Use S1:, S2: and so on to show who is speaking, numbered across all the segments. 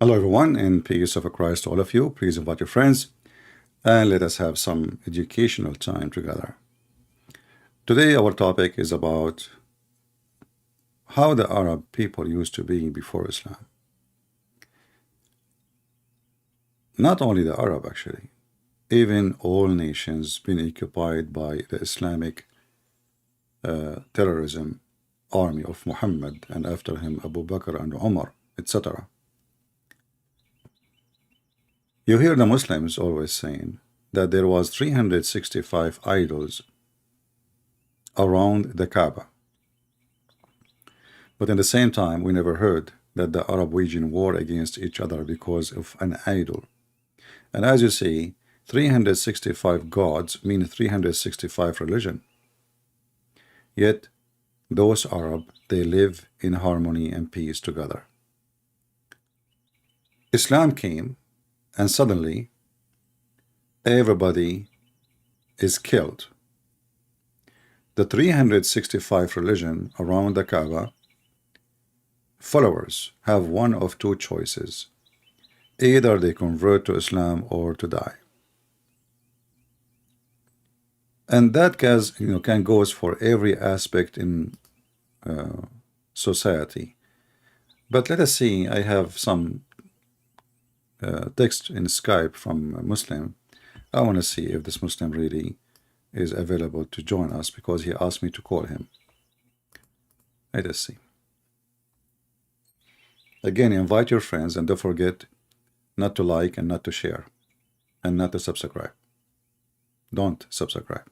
S1: Hello everyone, and peace of Christ to all of you. Please invite your friends and let us have some educational time together. Today our topic is about how the Arab people used to be before Islam. Not only the Arab actually, even all nations been occupied by the Islamic terrorism army of Muhammad, and after him Abu Bakr and Umar, etc. You hear the Muslims always saying that there was 365 idols around the Kaaba. But at the same time, we never heard that the Arab waging war against each other because of an idol. And as you see, 365 gods mean 365 religion. Yet, those Arab, they live in harmony and peace together. Islam came, and suddenly, everybody is killed. The 365 religion around the Kaaba, followers have one of two choices. Either they convert to Islam or to die. And that can goes for every aspect in society. But let us see, I have some text in Skype from a Muslim. I want to see if this Muslim really is available to join us because he asked me to call him. Let us see. Again, invite your friends and don't forget not to like and not to share and not to subscribe. Don't subscribe.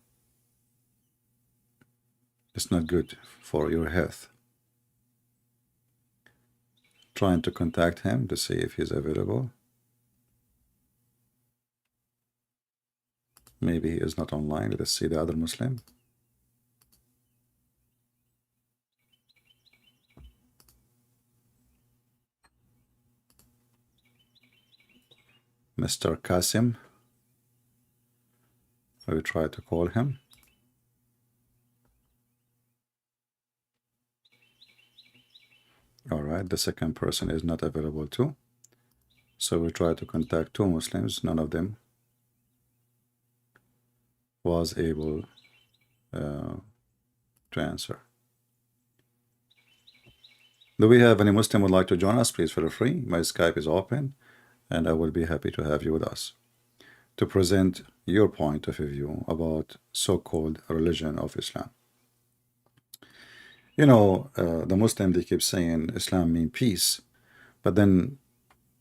S1: It's not good for your health. Trying to contact him to see if he's available. Maybe he is not online. Let us see the other Muslim. Mr. Qasim. I will try to call him. All right, the second person is not available too. So we try to contact two Muslims. None of them was able to answer. Do we have any Muslim would like to join us? Please feel free. My Skype is open, and I will be happy to have you with us to present your point of view about so-called religion of Islam. You know, the Muslim, they keep saying Islam means peace, but then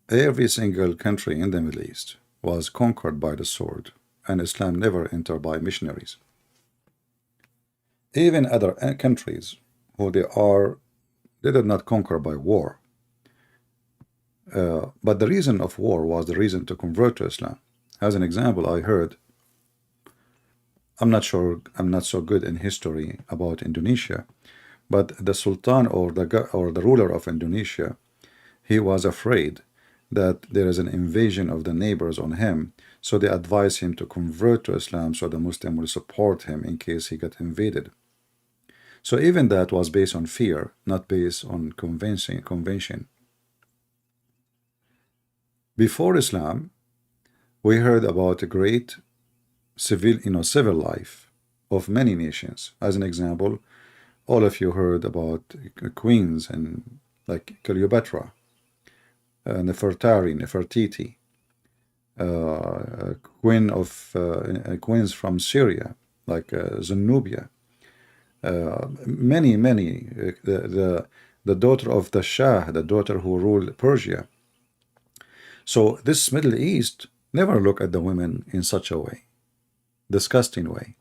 S1: every single country in the Middle East was conquered by the sword, and Islam never entered by missionaries. Even other countries who they did not conquer by war. But the reason of war was the reason to convert to Islam. As an example, I heard, I'm not sure, I'm not so good in history about Indonesia, but the Sultan or the ruler of Indonesia, he was afraid that there is an invasion of the neighbors on him, so they advised him to convert to Islam so the Muslim will support him in case he got invaded. So even that was based on fear, not based on convention. Before Islam, we heard about a great civil life of many nations. As an example, all of you heard about queens and like Cleopatra, Nefertiti, queens from Syria like Zenobia, many the daughter of the Shah, the daughter who ruled Persia. So this Middle East never look at the women in such a way, disgusting way.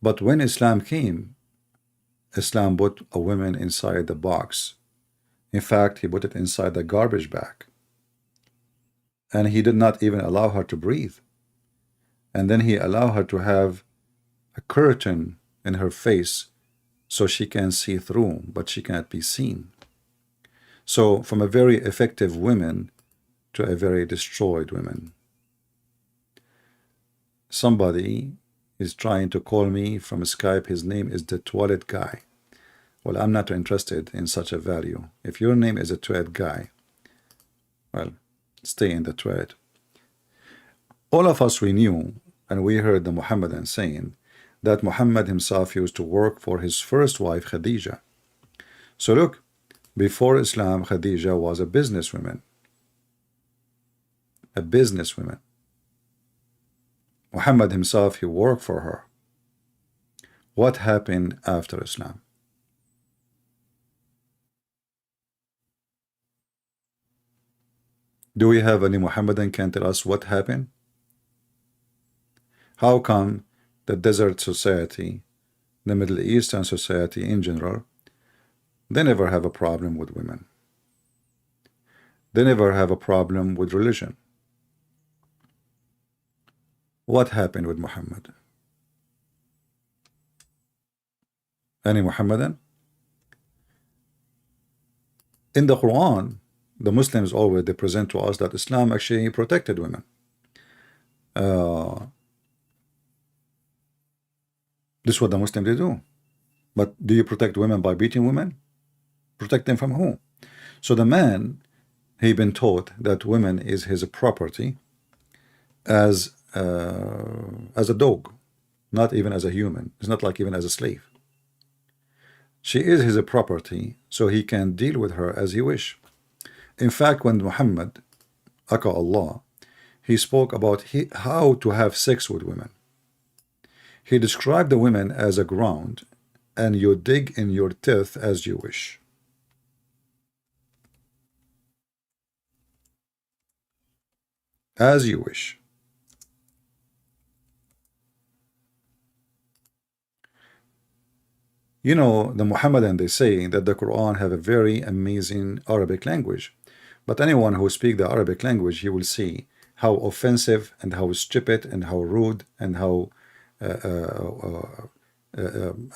S1: But when Islam came, Islam put a woman inside the box. In fact, he put it inside the garbage bag. And he did not even allow her to breathe. And then he allowed her to have a curtain in her face so she can see through, but she cannot be seen. So from a very effective woman to a very destroyed woman. Somebody is trying to call me from Skype. His name is the toilet guy. Well, I'm not interested in such a value. If your name is a toilet guy, well, stay in the trade. All of us, we knew and we heard the Muhammadan saying that Muhammad himself used to work for his first wife Khadija. So look, before Islam, Khadija was a businesswoman. A businesswoman. Muhammad himself, he worked for her. What happened after Islam? Do we have any Muhammadan can tell us what happened? How come the desert society, the Middle Eastern society in general, they never have a problem with women? They never have a problem with religion. What happened with Muhammad? Any Muhammadan? In the Quran, the Muslims always they present to us that Islam actually protected women. This is what the Muslims they do. But do you protect women by beating women? Protect them from who? So the man, he been taught that women is his property as a dog, not even as a human. It's not like even as a slave. She is his property, so he can deal with her as he wish. In fact, when Muhammad, aka Allah, he spoke about how to have sex with women. He described the women as a ground, and you dig in your teeth as you wish. As you wish. You know, the Muhammadan, they say that the Quran have a very amazing Arabic language. But anyone who speaks the Arabic language, he will see how offensive and how stupid and how rude and how, I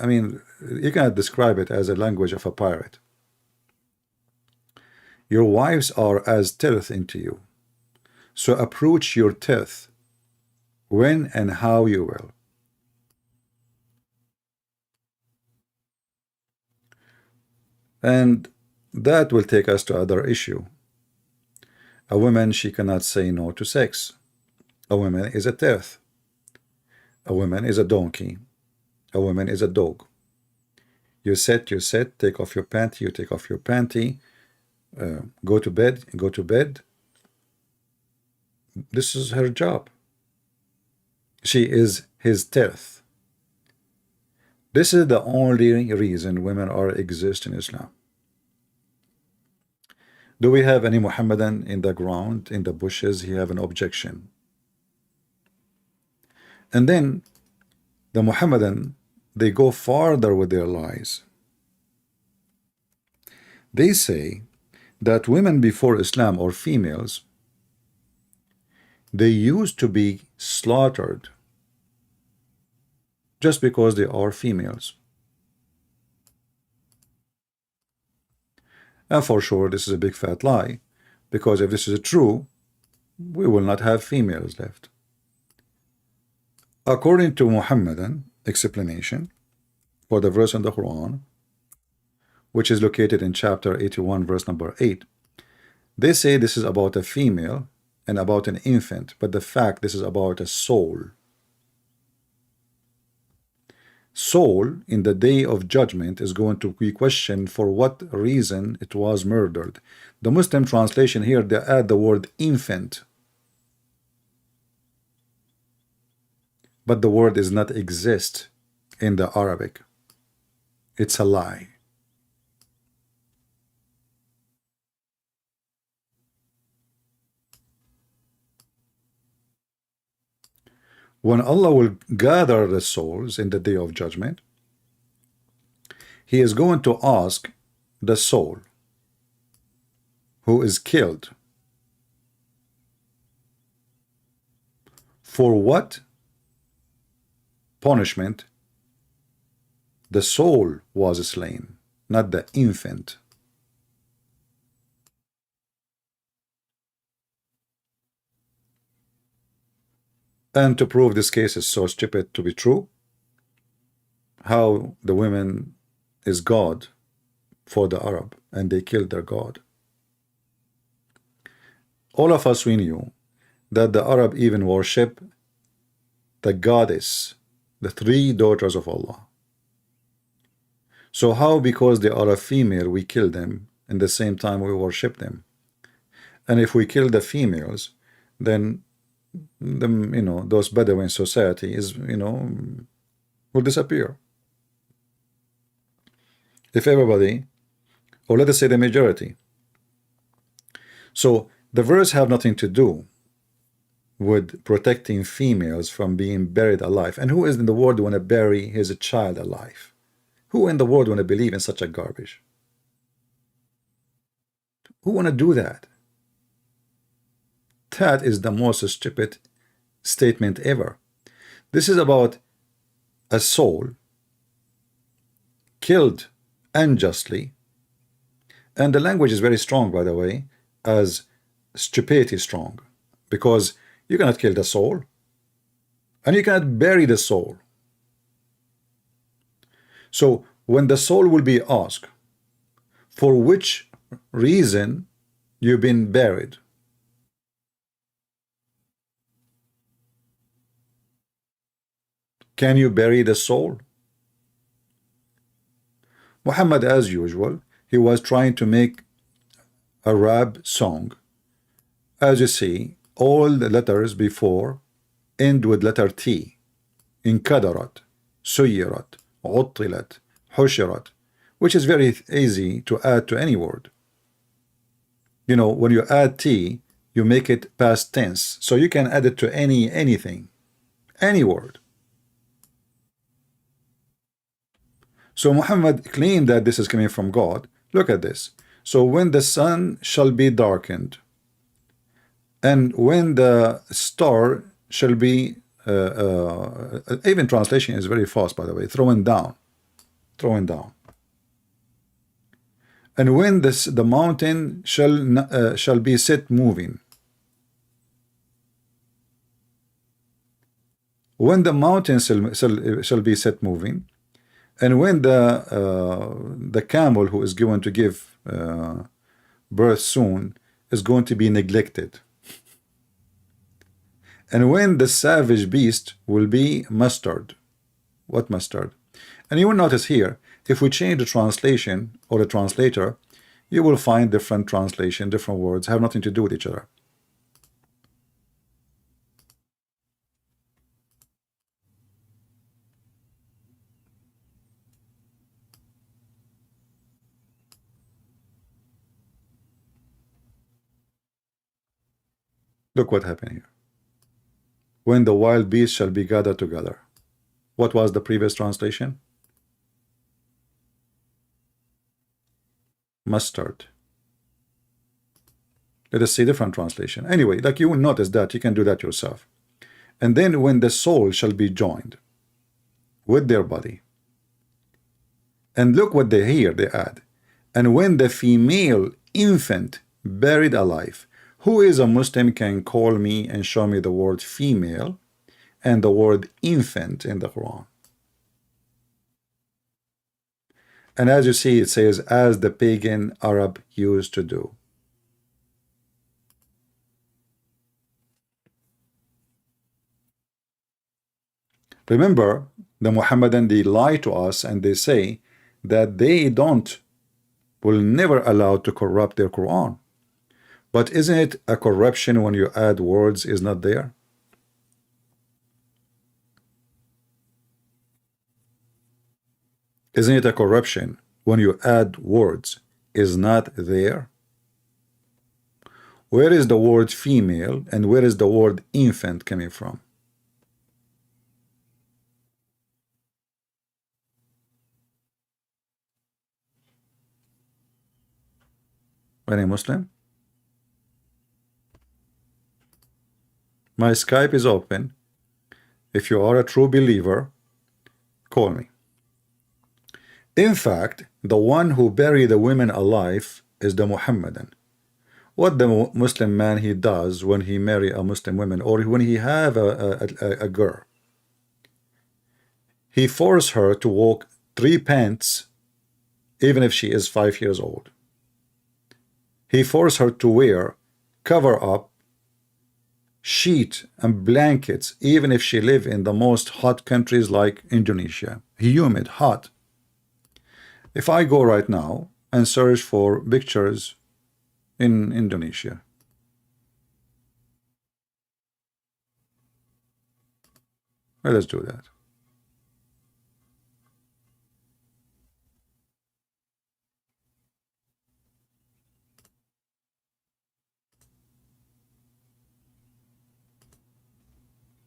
S1: mean, you cannot describe it as a language of a pirate. Your wives are as teeth into you. So approach your teeth when and how you will. And that will take us to other issue. A woman, she cannot say no to sex. A woman is a teeth. A woman is a donkey. A woman is a dog. You sit, take off your panty, you take off your panty, go to bed. This is her job. She is his teeth. This is the only reason women are exist in Islam. Do we have any Muhammadan in the ground, in the bushes? He have an objection. And then the Muhammadan, they go farther with their lies. They say that women before Islam, or females, they used to be slaughtered just because they are females. And for sure, this is a big fat lie, because if this is true, we will not have females left. According to Muhammadan explanation for the verse in the Quran, which is located in chapter 81, verse number 8, they say this is about a female and about an infant, but the fact this is about a soul. Soul in the day of judgment is going to be questioned for what reason it was murdered. The Muslim translation here, they add the word infant, but the word does not exist in the Arabic. It's a lie. When Allah will gather the souls in the day of judgment, He is going to ask the soul who is killed, for what punishment the soul was slain, not the infant. And to prove this case is so stupid to be true, how the women is God for the Arab and they killed their God. all of us, we knew that the Arab even worship the goddess, the three daughters of Allah. So how, because they are a female, we kill them, and the same time we worship them? And if we kill the females, then those Bedouin society is, will disappear. If everybody, or let us say the majority. So the verse have nothing to do with protecting females from being buried alive. And who is in the world want to bury his child alive? Who in the world want to believe in such a garbage? Who want to do that? That is the most stupid statement ever. This is about a soul killed unjustly, and the language is very strong, by the way, as stupidity strong, because you cannot kill the soul and you cannot bury the soul. So when the soul will be asked for which reason you've been buried, can you bury the soul? Muhammad, as usual, he was trying to make a rap song. As you see, all the letters before end with letter T. Inkadarat, suyirat, uttilat, hushirat, which is very easy to add to any word. When you add T, you make it past tense, so you can add it to anything, any word. So Muhammad claimed that this is coming from God. Look at this. So when the sun shall be darkened, and when the star shall be, even translation is very fast, by the way, throwing down. And when the mountain shall be set moving. When the mountain shall be set moving, and when the camel who is going to give birth soon is going to be neglected, and when the savage beast will be mustered. What mustard? And you will notice here, if we change the translation or the translator, you will find different translation, different words have nothing to do with each other. Look what happened here. When the wild beasts shall be gathered together. What was the previous translation? Mustard. Let us see different translation. Anyway, like you will notice that you can do that yourself. And then when the soul shall be joined with their body. And look what they add. And when the female infant buried alive. Who is a Muslim can call me and show me the word female and the word infant in the Quran? And as you see, it says, as the pagan Arab used to do. Remember, the Muhammadan, they lie to us and they say that they will never allow to corrupt their Quran. But isn't it a corruption when you add words is not there? Isn't it a corruption when you add words is not there? Where is the word female and where is the word infant coming from? Any Muslim? My Skype is open. If you are a true believer, call me. In fact, the one who buried the women alive is the Muhammadan. What the Muslim man he does when he marry a Muslim woman or when he have a girl, he force her to walk 3 pants even if she is 5 years old. He forced her to wear cover up sheet and blankets, even if she live in the most hot countries like Indonesia, humid, hot. If I go right now and search for pictures in Indonesia, let us do that.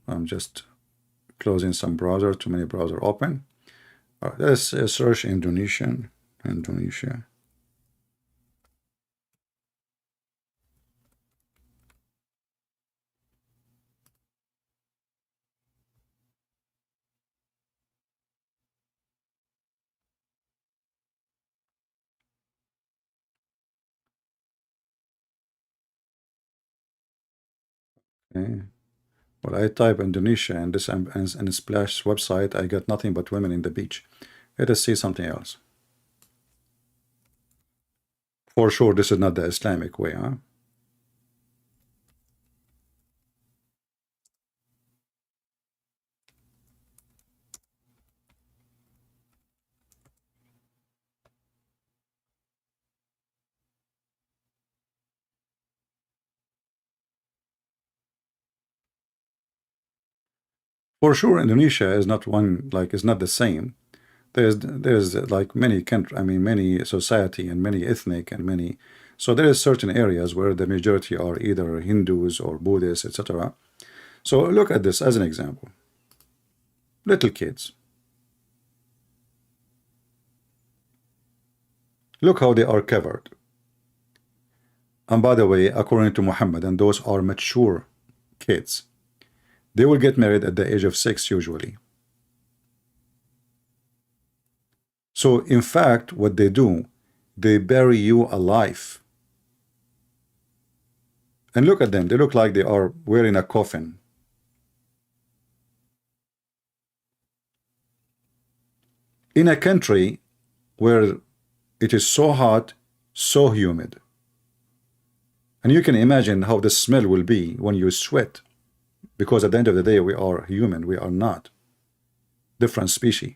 S1: I'm just closing some browser, too many browser open. Let's search Indonesian, Indonesia. Okay. Well, I type Indonesia and this and Splash website, I got nothing but women in the beach. Let us see something else. For sure, this is not the Islamic way, huh? For sure, Indonesia is not one, like, it's not the same. There's like many country, I mean, many society and many ethnic and many. So there is certain areas where the majority are either Hindus or Buddhists, etc. So look at this as an example. Little kids. Look how they are covered. And by the way, according to Muhammad, and those are mature kids, they will get married at the age of 6 usually. So in fact, what they do, they bury you alive. And look at them, they look like they are wearing a coffin. In a country where it is so hot, so humid. And you can imagine how the smell will be when you sweat. Because at the end of the day, we are human, we are not different species.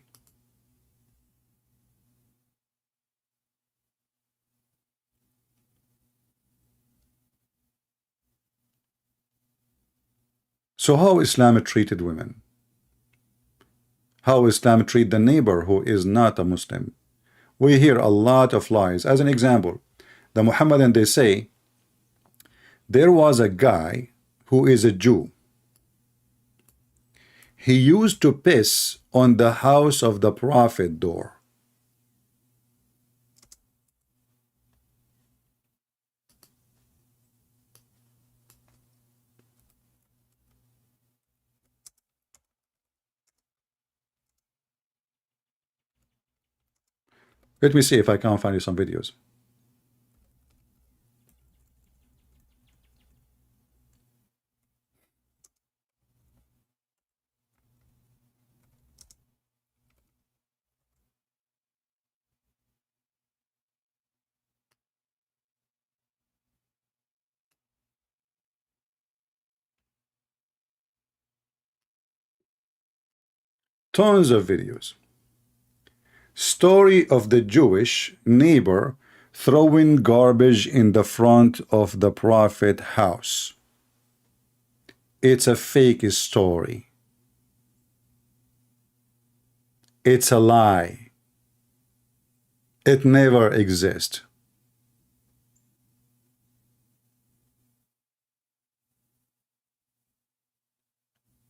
S1: So how Islam treated women? How Islam treat the neighbor who is not a Muslim? We hear a lot of lies. As an example, the Muhammadan, they say, there was a guy who is a Jew. He used to piss on the house of the Prophet door. Let me see if I can find you some videos. Tons of videos. Story of the Jewish neighbor throwing garbage in the front of the Prophet house. It's a fake story. It's a lie. It never exists.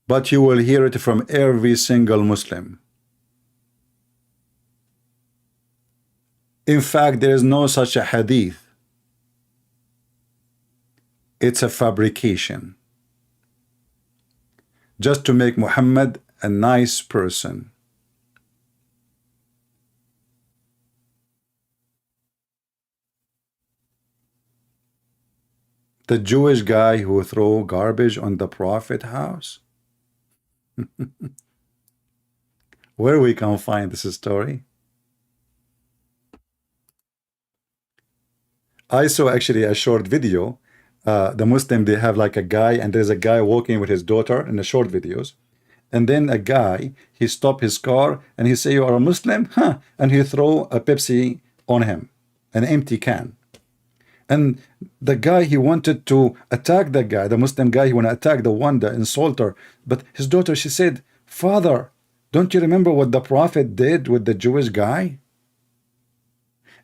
S1: But you will hear it from every single Muslim. In fact, there is no such a hadith. It's a fabrication. Just to make Muhammad a nice person. The Jewish guy who threw garbage on the Prophet house? Where we can find this story? I saw actually a short video the Muslim, they have like a guy, and there's a guy walking with his daughter in the short videos. And then a guy, he stop his car and he say, you are a Muslim? Huh? And he throw a Pepsi on him, an empty can. And the guy, he wanted to attack the guy, the Muslim guy, he want to attack the one, the insulter. But his daughter, she said, Father, don't you remember what the Prophet did with the Jewish guy?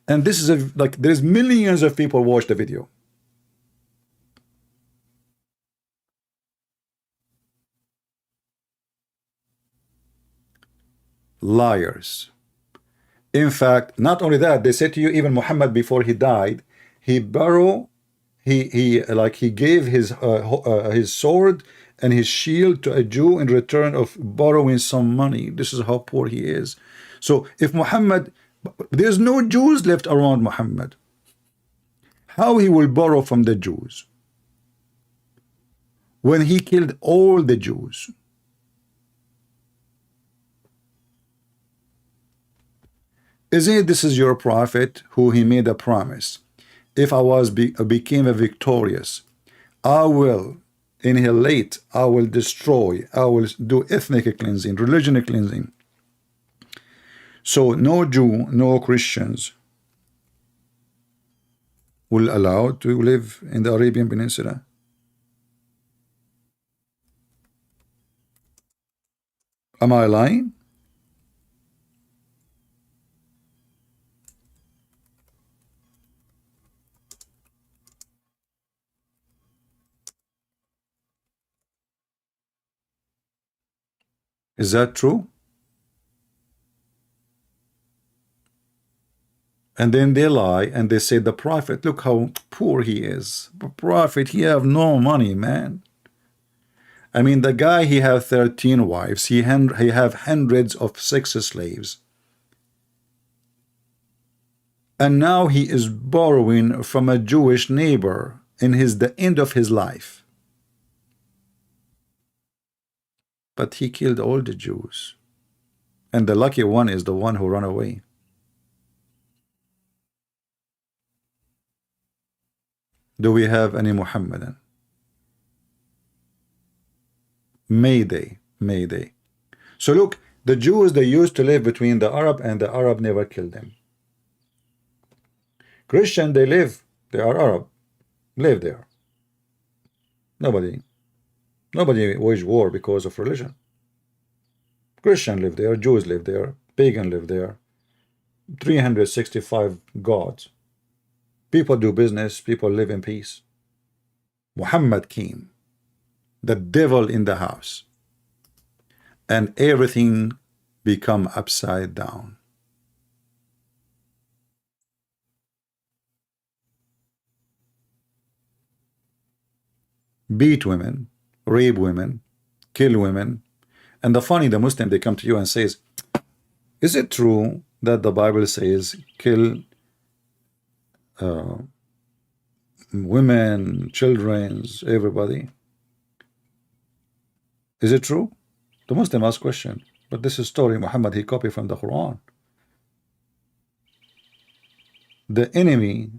S1: And this is like, there's millions of people watch the video. Liars. In fact, not only that, they said to you, even Muhammad, before he died, he gave his sword and his shield to a Jew in return of borrowing some money. This is how poor he is. So if Muhammad, there's no Jews left around Muhammad, how he will borrow from the Jews when he killed all the Jews? Isn't it this is your prophet who he made a promise? If I became a victorious, I will annihilate, I will destroy, I will do ethnic cleansing, religion cleansing. So no Jew, no Christians will allow to live in the Arabian Peninsula. Am I lying? Is that true? And then they lie and they say the prophet, look how poor he is. The prophet, he have no money, man. I mean, the guy, he have 13 wives. He have hundreds of sex slaves. And now he is borrowing from a Jewish neighbor in the end of his life. But he killed all the Jews. And the lucky one is the one who ran away. Do we have any Muhammadan? Mayday, mayday. So look, the Jews, they used to live between the Arab, and the Arab never killed them. Christian, they are Arab, live there. Nobody waged war because of religion. Christian live there, Jews live there, pagan live there. 365 gods. People do business, people live in peace. Muhammad came, the devil in the house, and everything become upside down. Beat women, rape women, kill women. And the Muslim, they come to you and says, is it true that the Bible says kill women, children, everybody? Is it true? The Muslim asks question, but this is story Muhammad, he copied from the Quran. The enemy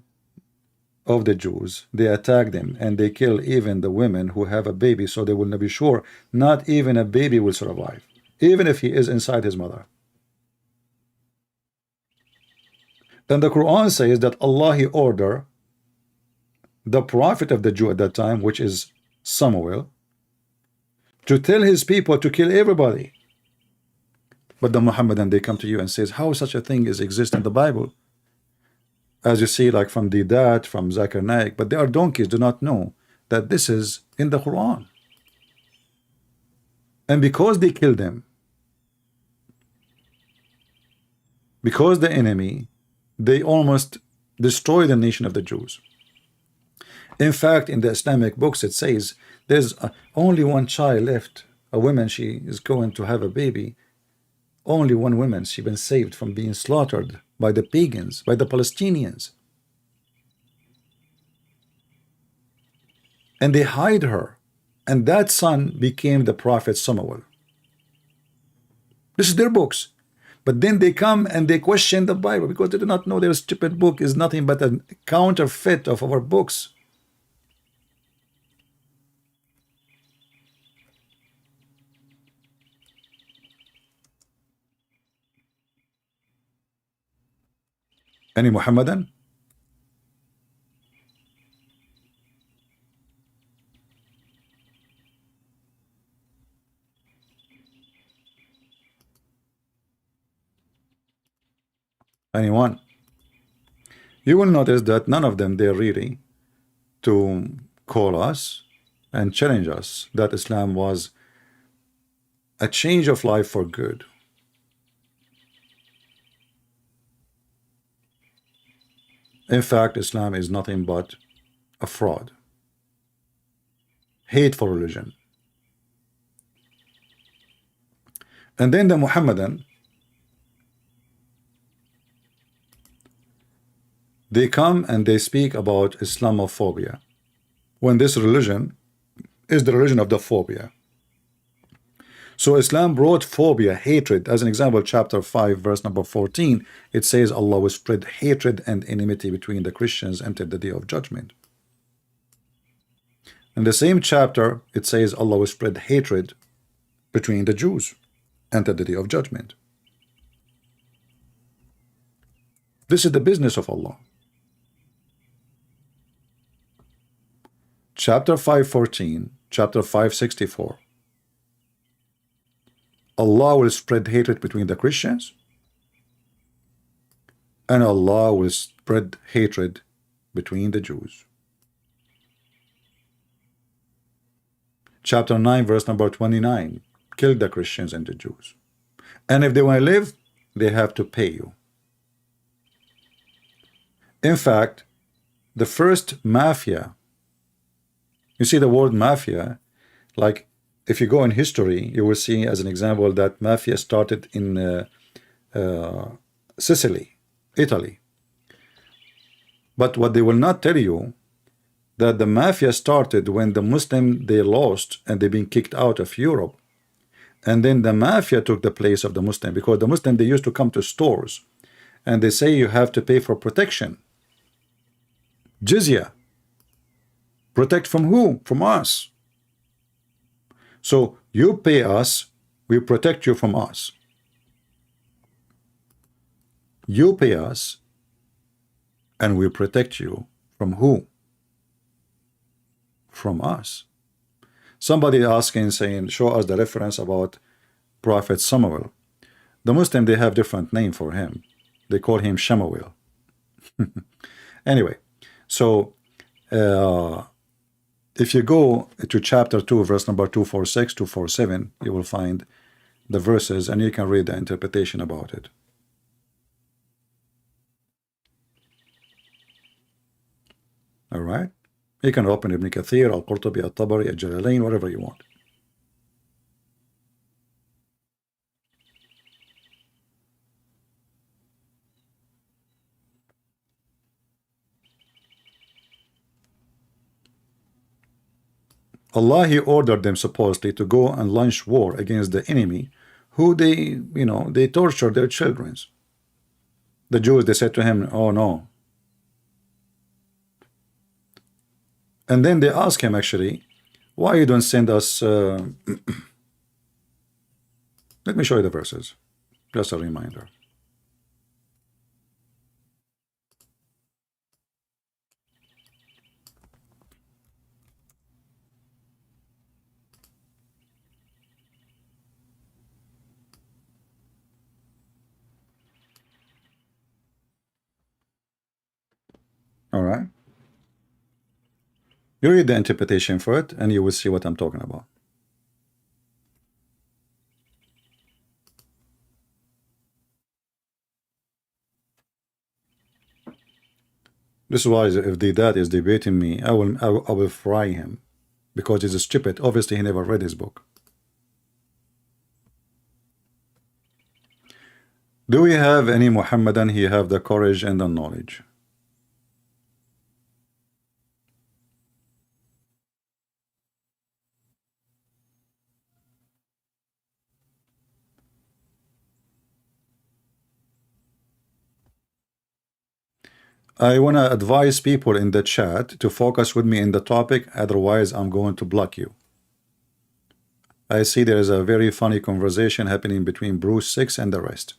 S1: of the Jews, they attack them and they kill even the women who have a baby, so they will not be sure not even a baby will survive, even if he is inside his mother. Then the Quran says that Allah, he ordered the prophet of the Jew at that time, which is Samuel, to tell his people to kill everybody. But the Muhammadan, they come to you and says, how such a thing is exist in the Bible? As you see, like from Didat, from Zakir Naik, but they are donkeys, do not know that this is in the Quran. And because they killed them, because the enemy, they almost destroy the nation of the Jews. In fact, in the Islamic books, it says there's only one child left. A woman, she is going to have a baby. Only one woman, she been saved from being slaughtered by the pagans, by the Palestinians. And they hide her. And that son became the prophet Samuel. This is their books. But then they come and they question the Bible because they do not know their stupid book is nothing but a counterfeit of our books. Any Muhammadan? Anyone? You will notice that none of them, they're really to call us and challenge us that Islam was a change of life for good. In fact, Islam is nothing but a fraud, hateful religion. And then the Muhammadan, they come and they speak about Islamophobia, when this religion is the religion of the phobia. So Islam brought phobia, hatred. As an example, chapter 5, verse number 14, it says Allah will spread hatred and enmity between the Christians until the day of judgment. In the same chapter, it says Allah will spread hatred between the Jews until the day of judgment. This is the business of Allah. Chapter 5:14, chapter 5:64. Allah will spread hatred between the Christians, and Allah will spread hatred between the Jews. Chapter 9, verse number 29, kill the Christians and the Jews. And if they want to live, they have to pay you. In fact, the first mafia, you see the word mafia, like if you go in history, you will see as an example that mafia started in Sicily, Italy. But what they will not tell you, that the mafia started when the Muslim, they lost and they've been kicked out of Europe. And then the mafia took the place of the Muslim, because the Muslim, they used to come to stores and they say you have to pay for protection. Jizya. Protect from who? From us. So you pay us, we protect you from us. You pay us, and we protect you from who? From us. Somebody asking, saying, show us the reference about Prophet Samuel. The Muslim, they have different name for him. They call him Shemuel. Anyway, so if you go to chapter 2, verse number 246, 247, you will find the verses and you can read the interpretation about it. All right? You can open Ibn Kathir, Al-Qurtubi, Al-Tabari, Al-Jalalain, whatever you want. Allah, He ordered them supposedly to go and launch war against the enemy, who they, they tortured their children. The Jews, they said to him, oh no. And then they asked him, actually, why you don't send us... Let me show you the verses, just a reminder. All right. You read the interpretation for it, and you will see what I'm talking about. This is why if the dad is debating me, I will fry him, because he's stupid. Obviously, he never read his book. Do we have any Muhammadan? He have the courage and the knowledge. I want to advise people in the chat to focus with me in the topic, otherwise I'm going to block you. I see there is a very funny conversation happening between Bruce 6 and the rest.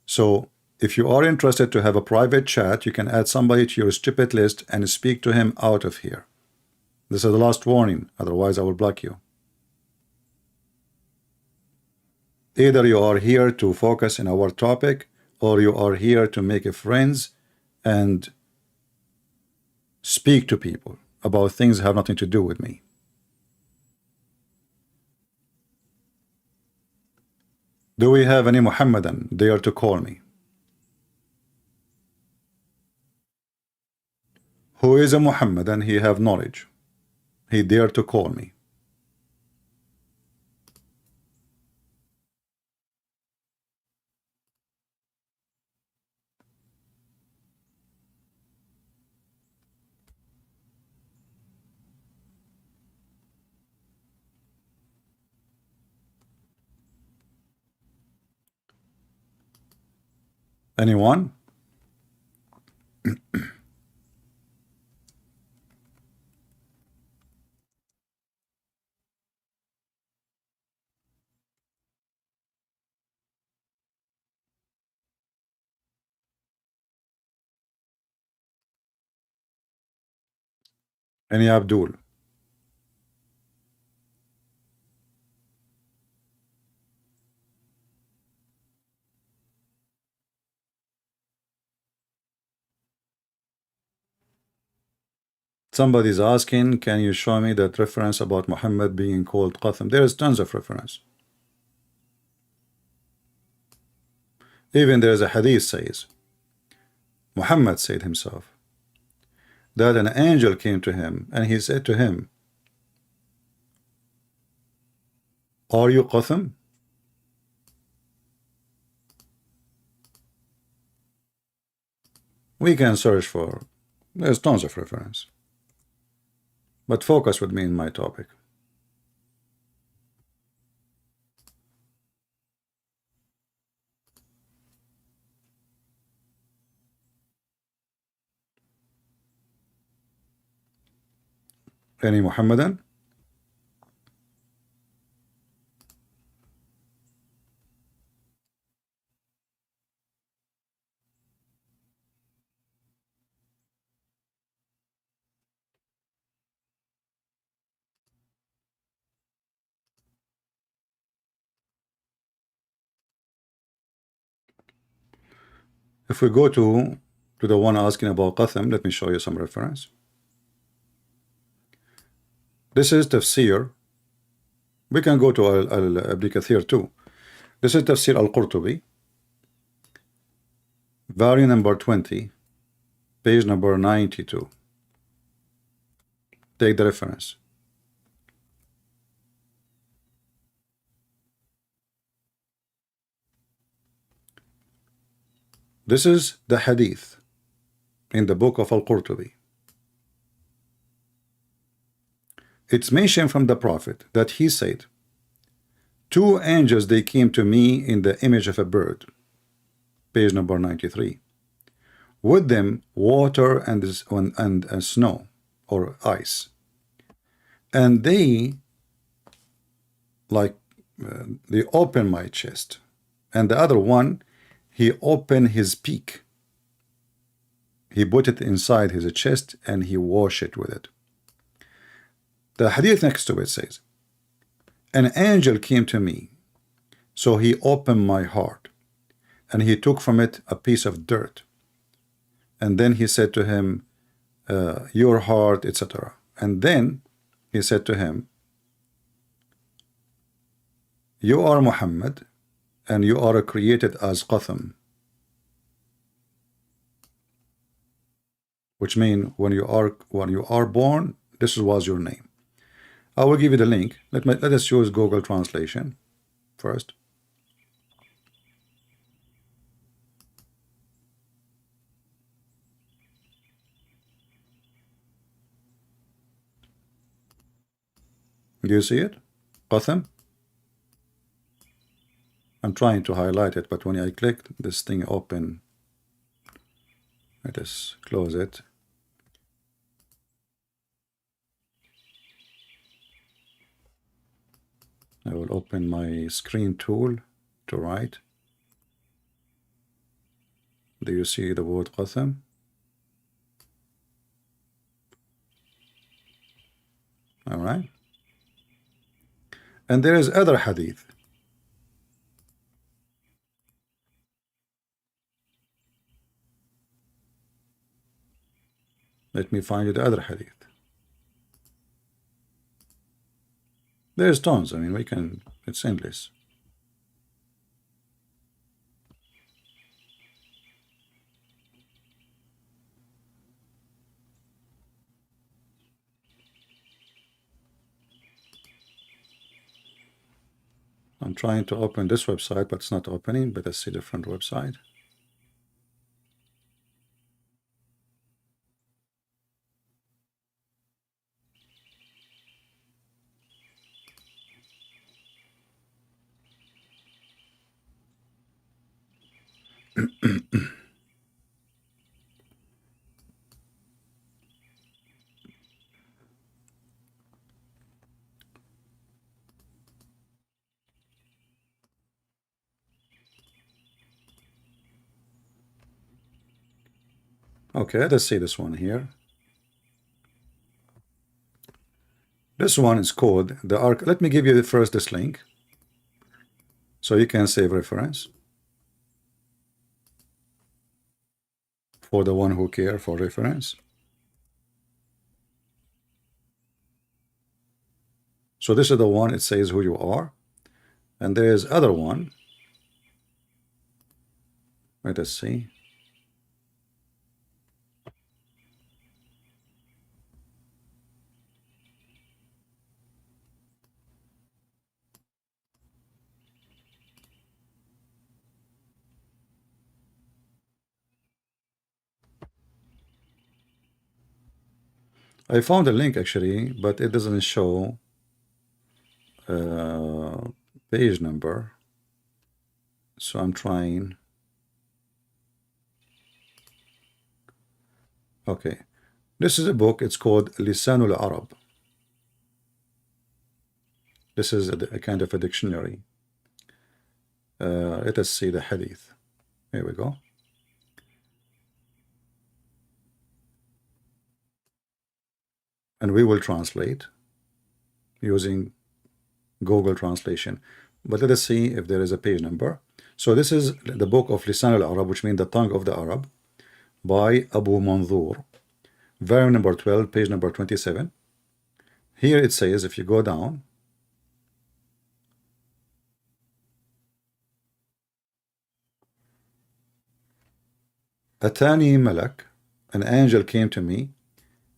S1: So If you are interested to have a private chat, you can add somebody to your stupid list and speak to him out of here. This is the last warning, otherwise I will block you. Either you are here to focus on our topic, or you are here to make friends and speak to people about things that have nothing to do with me. Do we have any Muhammadan there to call me? Who is a Muhammadan? He have knowledge. He dare to call me. Anyone? Any Abdul? Somebody's asking, can you show me that reference about Muhammad being called Qatham? There is tons of reference. Even there is a hadith says, Muhammad said himself, that an angel came to him and he said to him, are you Qatham? We can search for, there's tons of reference. But focus with me in my topic. Any Muhammadan? If we go to the one asking about Qatham, let me show you some reference. This is tafsir. We can go to Ibn Kathir too. This is tafsir al-Qurtubi, volume number 20, page number 92. Take the reference. This is the hadith in the book of Al-Qurtubi. It's mentioned from the Prophet that he said, two angels, they came to me in the image of a bird, page number 93, with them water and snow or ice, and they they opened my chest, and the other one, he opened his peak. He put it inside his chest and he washed it with it. The hadith next to it says, an angel came to me, so he opened my heart, and he took from it a piece of dirt, and then he said to him, your heart, etc. And then he said to him, you are Muhammad, and you are created as Qatham, which means when you are born, this was your name. I will give you the link. Let us use Google Translation first. Do you see it? Qatham? I'm trying to highlight it, but when I click this thing open, let us close it. I will open my screen tool to write. Do you see the word qatham? All right. And there is other hadith. Let me find you the other hadith. There's tons. I mean, we can, it's endless. I'm trying to open this website, but it's not opening. But let's see a different website. Okay, let's see this one here. This one is called the ark. Let me give you first this link so you can save reference for the one who care for reference. So this is the one, it says who you are. And there is other one. Let us see. I found a link actually, but it doesn't show page number. So I'm trying. Okay, this is a book. It's called Lisanul Arab. This is a kind of a dictionary. Let us see the hadith. Here we go. And we will translate using Google translation. But let us see if there is a page number. So this is the book of Lisan al-Arab, which means the tongue of the Arab, by Abu Manzur, volume number 12, page number 27. Here it says, if you go down, Atani Malak, an angel came to me,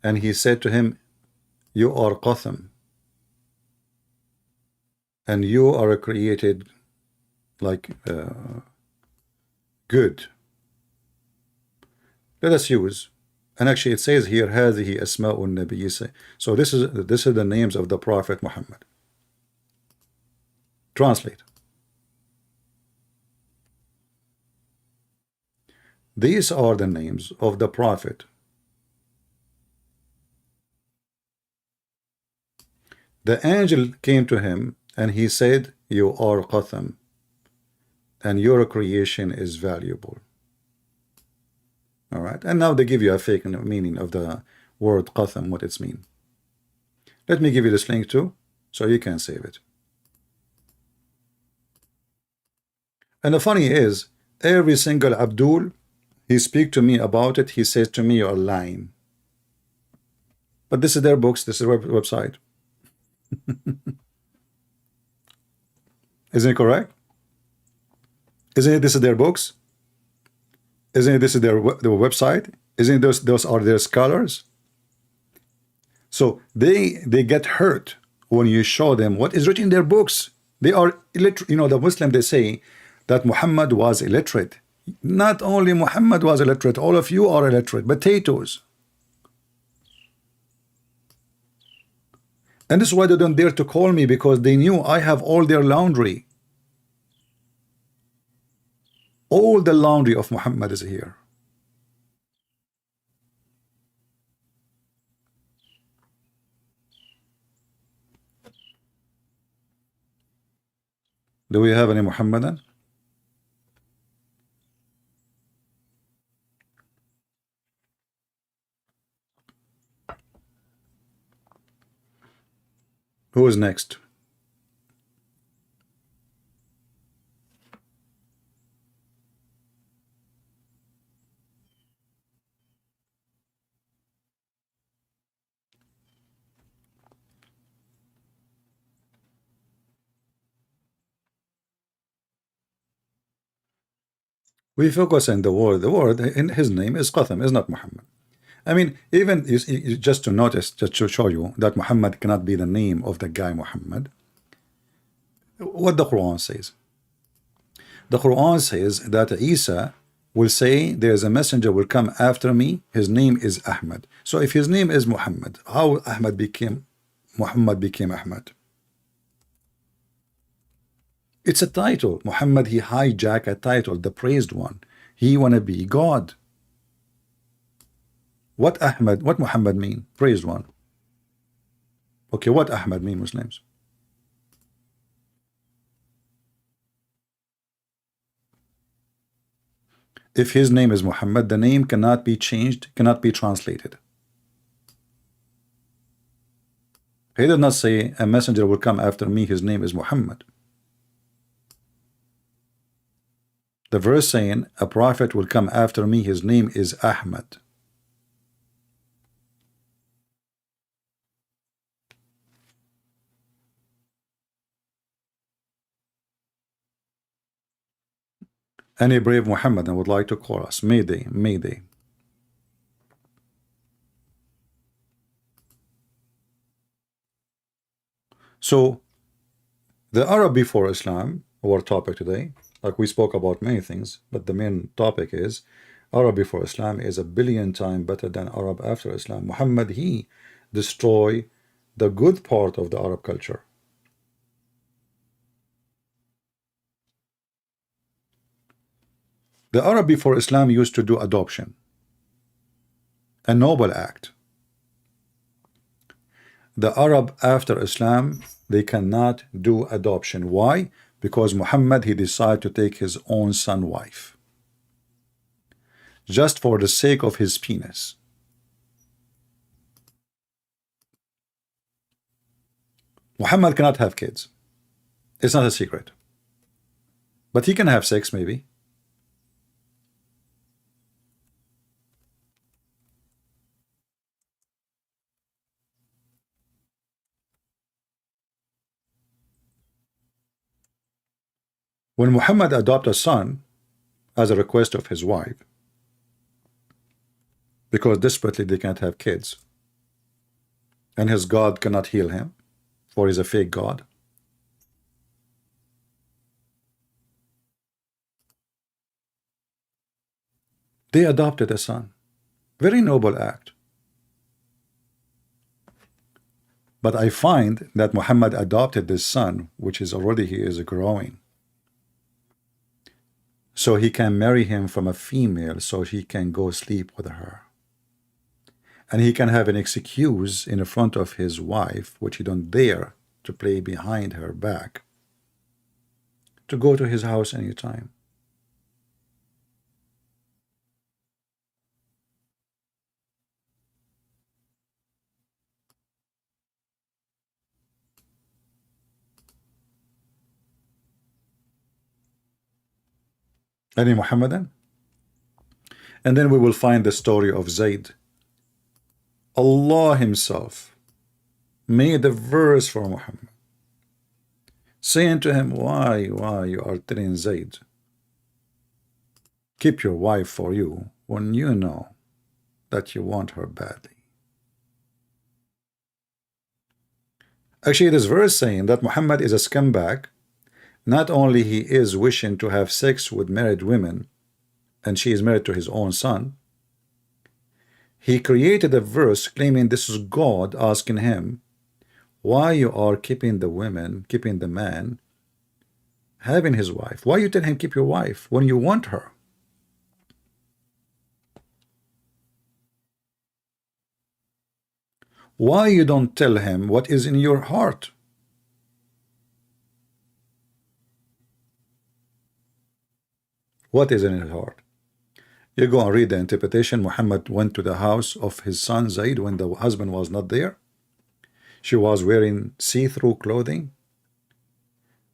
S1: and he said to him, you are Qatham, and you are created like good. Let us use, and actually it says here, هذه أسماء النبي. So this is the names of the Prophet Muhammad. Translate. These are the names of the Prophet. The angel came to him and he said, you are Qatham, and your creation is valuable. All right, and now they give you a fake meaning of the word Qatham, what it's mean. Let me give you this link too, so you can save it. And the funny is, every single Abdul, he speak to me about it, he says to me, you're lying. But this is their books, this is their website. Isn't it correct? Isn't it this is their books? Isn't it this is their website? Isn't it those are their scholars? So they get hurt when you show them what is written in their books. They are illiterate. You know, the Muslim, they say that Muhammad was illiterate. Not only Muhammad was illiterate, all of you are illiterate. Potatoes. And this is why they don't dare to call me, because they knew I have all their laundry. All the laundry of Muhammad is here. Do we have any Muhammadan? Who is next? We focus on the word. The word in his name is Qatham, is not Muhammad. I mean, even just to notice, just to show you that Muhammad cannot be the name of the guy Muhammad. What the Quran says. The Quran says that Isa will say, there's a messenger will come after me, his name is Ahmad. So if his name is Muhammad, how Muhammad became Ahmad? It's a title. Muhammad, he hijacked a title, the praised one. He wanna be God. What Muhammad mean? Praised one. Okay, what Ahmad mean, Muslims? If his name is Muhammad, the name cannot be changed, cannot be translated. He did not say a messenger will come after me, his name is Muhammad. The verse saying a prophet will come after me, his name is Ahmad. Any brave Muhammadan would like to call us? Mayday, Mayday. So the Arab before Islam, our topic today, like we spoke about many things, but the main topic is Arab before Islam is a billion times better than Arab after Islam. Muhammad, he destroyed the good part of the Arab culture. The Arab before Islam used to do adoption, a noble act. The Arab after Islam, they cannot do adoption. Why? Because Muhammad, he decided to take his own son wife, just for the sake of his penis. Muhammad cannot have kids. It's not a secret. But he can have sex, maybe. When Muhammad adopted a son as a request of his wife, because desperately they can't have kids, and his God cannot heal him, for he's a fake God. They adopted a son. Very noble act. But I find that Muhammad adopted this son, which is already he is growing, so he can marry him from a female, so he can go sleep with her. And he can have an excuse in front of his wife, which he don't dare to play behind her back, to go to his house anytime. Any Muhammadan? And then we will find the story of Zayd. Allah himself made a verse for Muhammad, saying to him, why you are telling Zayd, keep your wife for you, when you know that you want her badly. Actually, this verse saying that Muhammad is a scumbag. Not only he is wishing to have sex with married women, and she is married to his own son, he created a verse claiming this is God asking him, why you are keeping the women, keeping the man, having his wife? Why you tell him keep your wife when you want her? Why you don't tell him what is in your heart? What is in his heart? You go and read the interpretation. Muhammad went to the house of his son Zayd when the husband was not there. she was wearing see-through clothing,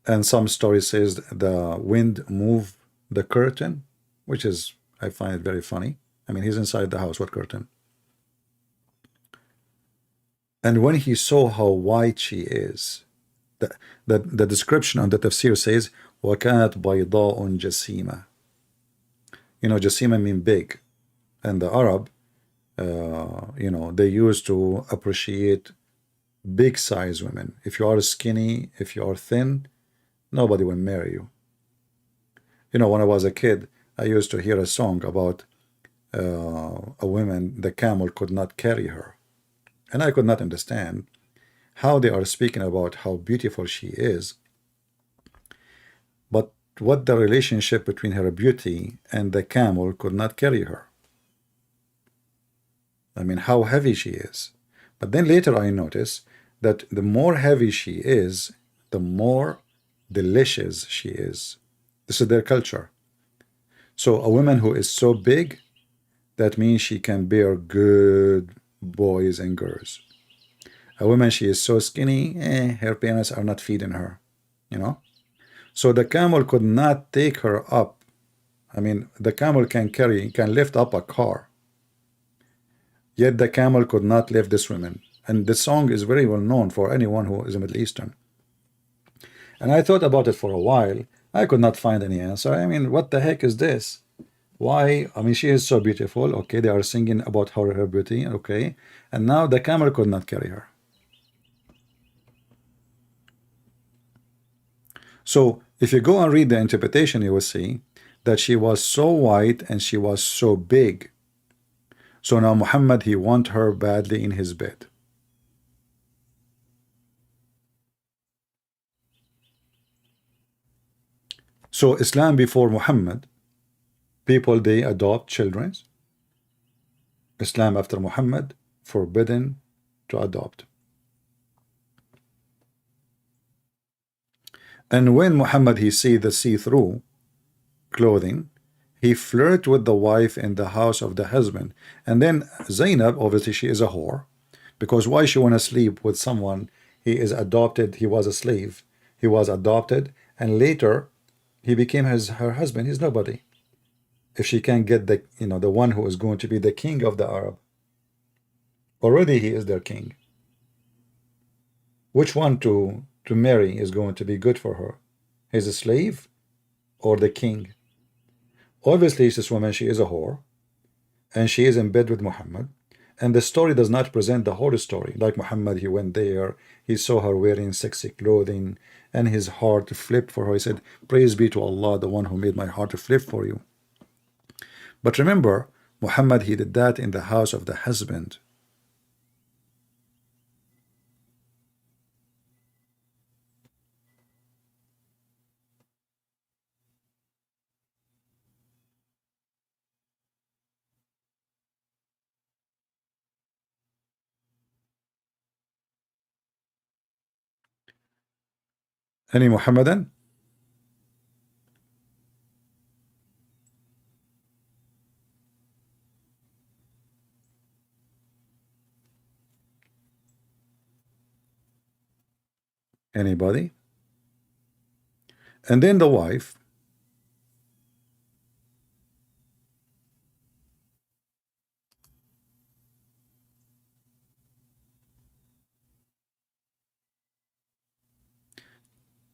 S1: and some story says the wind moved the curtain, which is, I find it very funny. I mean, he's inside the house, what curtain? And when he saw how white she is, the description on the tafsir says, وَكَانَتْ بَيْضَاءٌ جَسِيمَةٌ. You know, jasima mean big. And the Arab, you know, they used to appreciate big size women. If you are skinny, if you are thin, nobody will marry you. You know, when I was a kid, I used to hear a song about a woman, the camel could not carry her. And I could not understand how they are speaking about how beautiful she is, but what the relationship between her beauty and the camel could not carry her. I mean, how heavy she is. But then later I noticed that the more heavy she is, the more delicious she is. This is their culture. So a woman who is so big, that means she can bear good boys and girls. A woman, she is so skinny, her parents are not feeding her, you know. So the camel could not take her up. I mean, the camel can lift up a car. Yet the camel could not lift this woman. And this song is very well known for anyone who is a Middle Eastern. And I thought about it for a while. I could not find any answer. I mean, what the heck is this? Why? I mean, she is so beautiful. Okay, they are singing about her beauty. Okay, and now the camel could not carry her. So if you go and read the interpretation, you will see that she was so white and she was so big. So now Muhammad, he want her badly in his bed. So Islam before Muhammad, people, they adopt children. Islam after Muhammad, forbidden to adopt. And when Muhammad, he see the see-through clothing, he flirt with the wife in the house of the husband. And then Zainab, obviously she is a whore, because why she want to sleep with someone? He is adopted, he was a slave, he was adopted, and later he became her husband. He's nobody. If she can get the, you know, the one who is going to be the king of the Arab, already he is their king. Which one to marry is going to be good for her? His slave or the king? Obviously, this woman, she is a whore, and she is in bed with Muhammad. And the story does not present the whole story. Like Muhammad, he went there, he saw her wearing sexy clothing, and his heart flipped for her. He said, praise be to Allah, the one who made my heart flip for you. But remember, Muhammad, he did that in the house of the husband. Any Muhammadan? Anybody? And then the wife,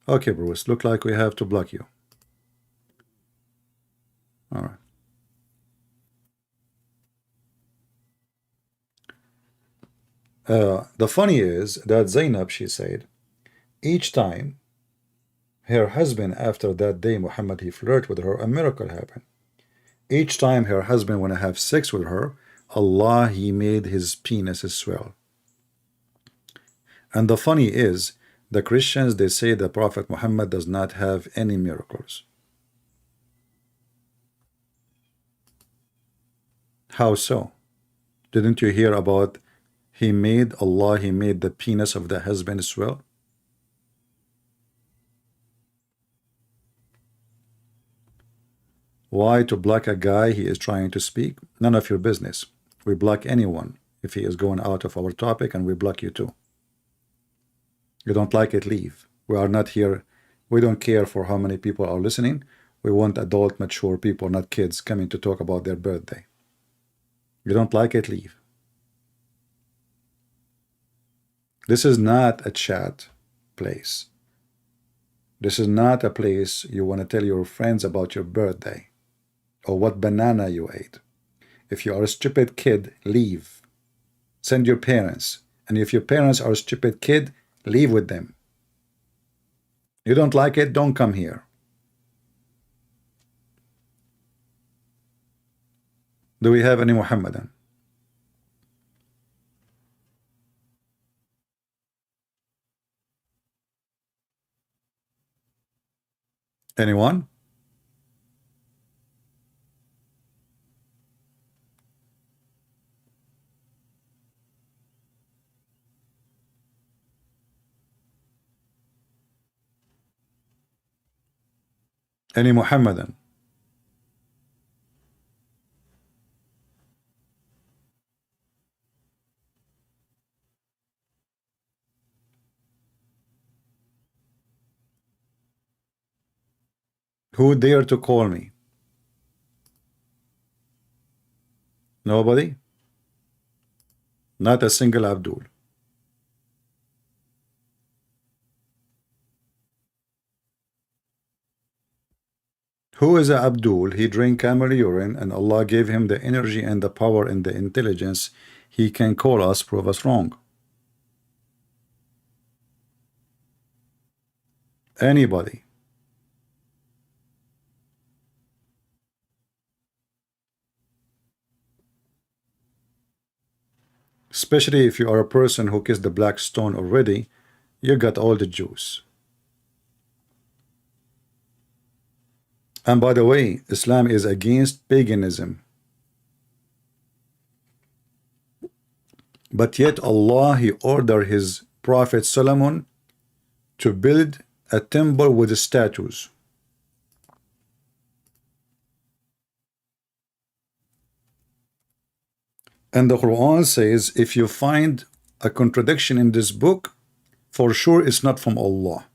S1: okay, Bruce, look like we have to block you. All right. The funny is that Zainab, she said, each time her husband, after that day, Muhammad, he flirt with her, a miracle happened. Each time her husband want to have sex with her, Allah, he made his penis swell. And the funny is, the Christians, they say the Prophet Muhammad does not have any miracles. How so? Didn't you hear about he made the penis of the husband swell? Why to block a guy he is trying to speak? None of your business. We block anyone if he is going out of our topic, and we block you too. You don't like it, leave. We are not here. We don't care for how many people are listening. We want adult, mature people, not kids, coming to talk about their birthday. You don't like it, leave. This is not a chat place. This is not a place you want to tell your friends about your birthday or what banana you ate. If you are a stupid kid, leave. Send your parents. And if your parents are a stupid kid, leave with them. You don't like it, don't come here. Do we have any Muhammadan? Anyone? Any Muhammadan? Who dare to call me? Nobody? Not a single Abdul. Who is a Abdul? He drank camel urine and Allah gave him the energy and the power and the intelligence. He can call us, prove us wrong. Anybody? Especially if you are a person who kissed the black stone already, you got all the juice. And by the way, Islam is against paganism. But yet Allah, He ordered His Prophet Solomon to build a temple with statues. And the Quran says, if you find a contradiction in this book, for sure it's not from Allah.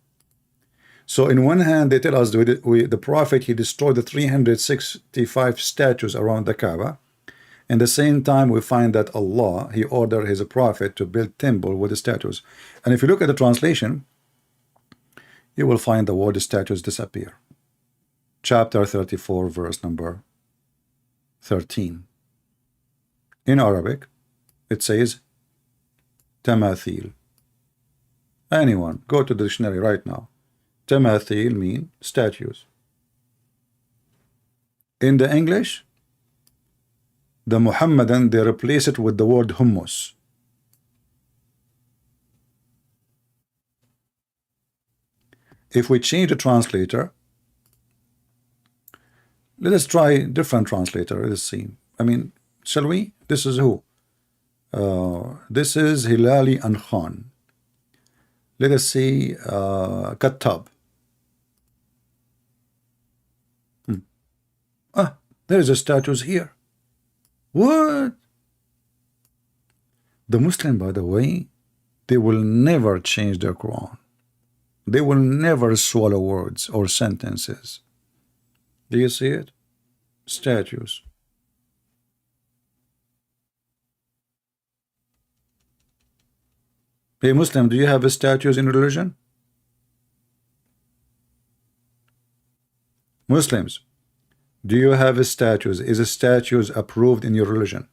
S1: So in one hand, they tell us the Prophet, he destroyed the 365 statues around the Kaaba. In the same time, we find that Allah, He ordered His Prophet to build temple with the statues. And if you look at the translation, you will find the word statues disappear. Chapter 34, verse number 13. In Arabic, it says tamathil. Anyone, go to the dictionary right now. Tamathil mean statues. In the English, the Muhammadan, they replace it with the word hummus. If we change the translator, let us try different translator. Let us see. I mean, shall we? This is who? This is Hilali and Khan. Let us see Kattab. There's a statues here. What? The Muslim, by the way, they will never change their Quran. They will never swallow words or sentences. Do you see it? Statues. Hey Muslim, do you have statues in religion? Muslims, do you have statues? Is a statues approved in your religion?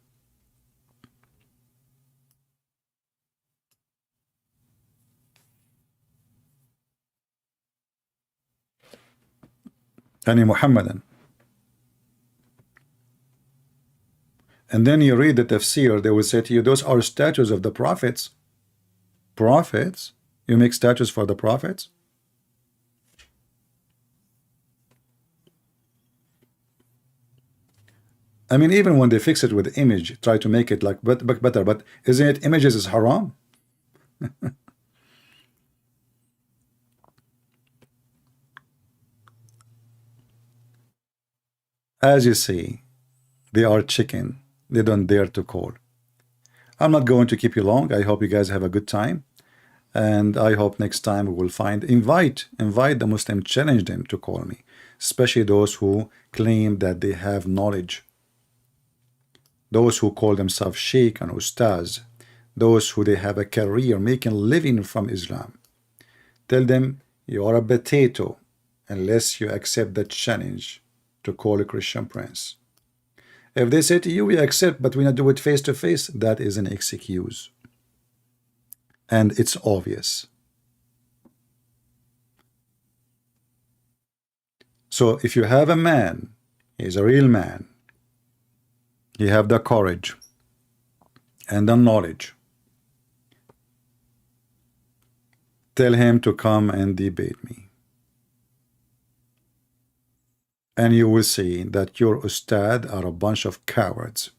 S1: Any Muhammadan? And then you read the tafsir, they will say to you, those are statues of the prophets. Prophets? You make statues for the prophets? I mean, even when they fix it with image, try to make it like better, but isn't it images is haram? As you see, they are chicken. They don't dare to call. I'm not going to keep you long. I hope you guys have a good time. And I hope next time we will invite the Muslim, challenge them to call me, especially those who claim that they have knowledge, those who call themselves sheikh and ustaz, those who they have a career making a living from Islam. Tell them you are a potato unless you accept the challenge to call a Christian prince. If they say to you, we accept, but we not do it face to face, that is an excuse. And it's obvious. So if you have a man, he's a real man, he have the courage and the knowledge, tell him to come and debate me. And you will see that your ustad are a bunch of cowards.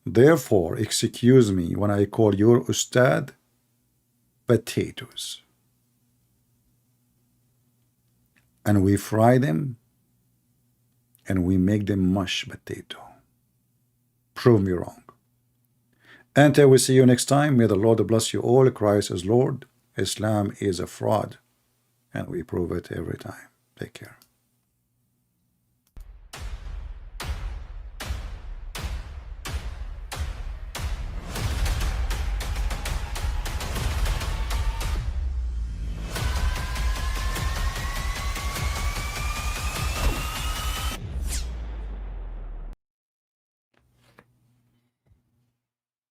S1: Therefore, excuse me when I call your ustad potatoes. And we fry them and we make them mashed potato. Prove me wrong. Until we see you next time, may the Lord bless you all. Christ is Lord. Islam is a fraud. And we prove it every time. Take care.